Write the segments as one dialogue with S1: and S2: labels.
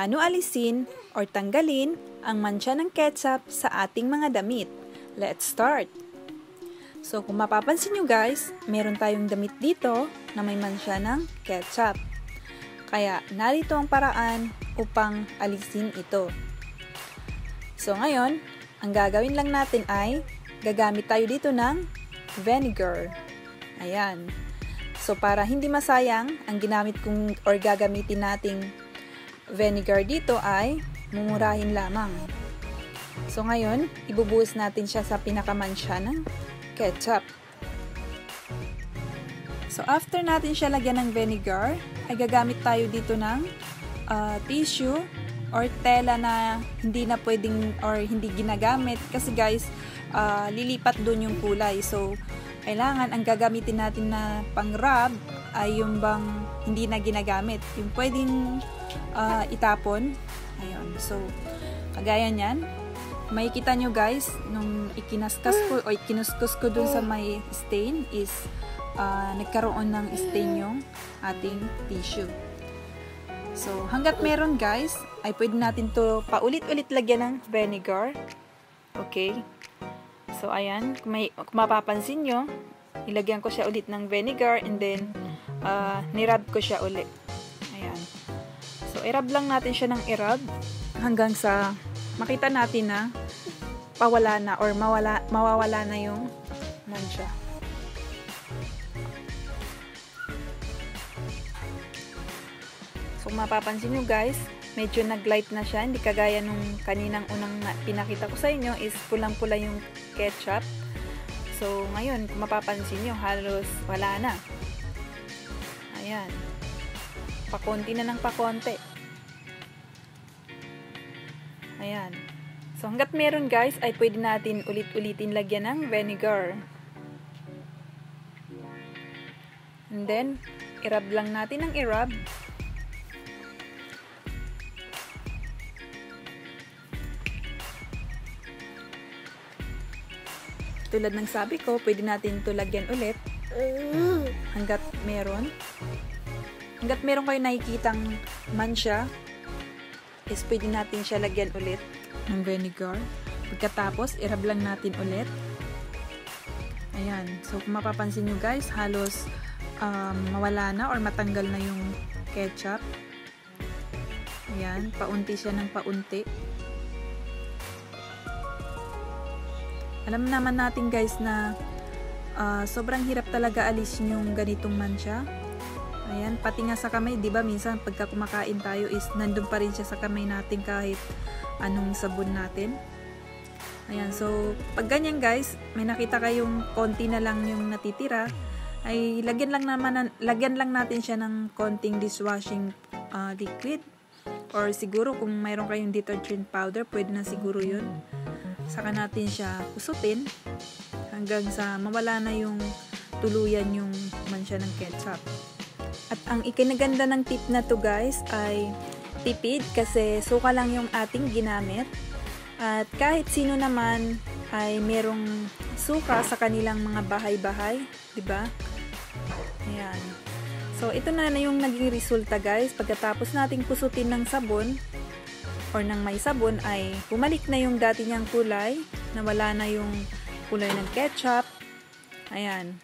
S1: Paano alisin or tanggalin ang mancha ng ketchup sa ating mga damit? Let's start! So kung mapapansin nyo guys, meron tayong damit dito na may mancha ng ketchup. Kaya narito ang paraan upang alisin ito. So ngayon, ang gagawin lang natin ay gagamit tayo dito ng vinegar. Ayan. So para hindi masayang, ang ginamit kong or gagamitin nating vinegar dito ay mumurahin lamang. So ngayon, ibubuhos natin siya sa pinakamansya ng ketchup. So after natin siya lagyan ng vinegar, ay gagamit tayo dito ng tissue or tela na hindi na pwedeng or hindi ginagamit kasi guys, lilipat doon yung kulay. So kailangan ang gagamitin natin na pang-rub ay yung bang hindi na ginagamit. Yung pwedeng itapon. Ayun. So, kagaya niyan, makikita nyo guys, nung ikinaskas ko o ikinuskus ko dun sa may stain is nagkaroon ng stain yung ating tissue. So, hanggat meron guys, ay pwede natin to paulit-ulit lagyan ng vinegar. Okay? So, ayan. Kung mapapansin nyo, ilagyan ko siya ulit ng vinegar and then nirub ko siya ulit. Ayan. So, i-rub lang natin siya ng i-rub hanggang sa makita natin na pawala na or mawawala na yung mancha. So, mapapansin nyo guys, medyo nag-light na siya. Hindi kagaya nung kaninang unang pinakita ko sa inyo is pulang-pula yung ketchup. So, ngayon, kung mapapansin nyo, halos wala na. Ayan. Pakonti na ng pakonti. Ayan. So, hanggat meron guys, ay pwede natin ulit-ulitin lagyan ng vinegar. And then, i-rub lang natin ng i-rub. Tulad ng sabi ko, pwede natin ito lagyan ulit. Hanggat meron. Hanggat meron kayo nakikitang mancha, is pwede natin siya lagyan ulit ng vinegar. Pagkatapos, i-rub lang natin ulit. Ayan. So, kung mapapansin nyo guys, halos mawala na or matanggal na yung ketchup. Ayan. Paunti siya ng paunti. Alam naman natin guys na sobrang hirap talaga alisin yung ganitong mancha. Ayan, pati nga sa kamay, 'di ba? Minsan pagka kumakain tayo is nandun pa rin siya sa kamay natin kahit anong sabon natin. Ayan, so pag ganyan guys, may nakita kayong konti na lang yung natitira, ay lagyan lang natin siya ng konting dishwashing liquid or siguro kung mayroon kayong detergent powder, pwede na siguro 'yun. Saka natin siya kusutin hanggang sa mawala na yung tuluyan yung mancha ng ketchup. At ang ikinaganda ng tip na to guys ay tipid kasi suka lang yung ating ginamit. At kahit sino naman ay merong suka sa kanilang mga bahay-bahay, 'di ba? Ayan. So ito na yung naging resulta guys. Pagkatapos nating kusutin ng sabon or ng may sabon ay bumalik na yung dati niyang kulay, nawala na yung kulay ng ketchup. Ayan.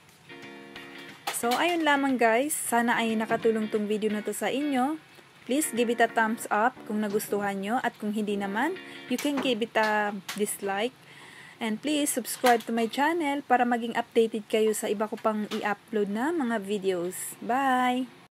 S1: So, ayun lamang guys. Sana ay nakatulong tong video na to sa inyo. Please give it a thumbs up kung nagustuhan nyo. At kung hindi naman, you can give it a dislike. And please subscribe to my channel para maging updated kayo sa iba ko pang i-upload na mga videos. Bye!